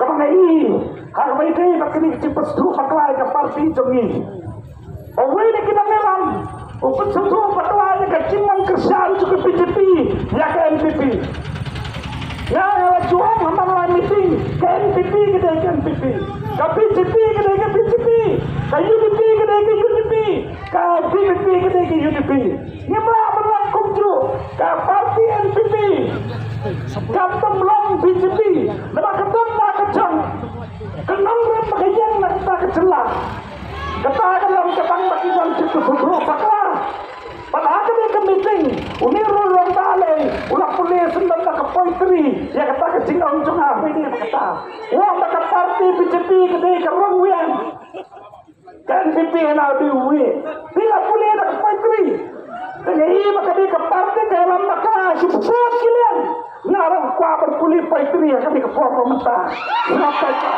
Kamangai harbai dei bakini cipas tu paklai ke parti jongi. Owei ni kita melam. Uput satu paklai ke cimang kesan cukup PJP ya ke NPP. Ya jual hamba meeting ke NPP ke NPP. Ke PJP ke PJP. Ke UDP ke UDP. Ke PPP ke UDP. Nyemlah belang kumju ke parti NPP. Kantem long PJP. Lepas ketum nak kecang. Kenang rem pakaian nak kita kecelah. Kata dalam ketang bakian situ suruh paklah. Padahal kami ke meeting. Uni ruang balai. Ulah polis senang nak ke poetry. Ya kata kecing orang cungah. Ini kata. Wah nak ke parti PJP kedai ke ruang wian. Kan PJP nak diuwi. Bila polis nak ke poetry. Dengan ini maka dia ke parti ke dalam makah. Support kalian. Narang kuah berpulih poetry. Kami ke puan pemerintah. Kenapa itu?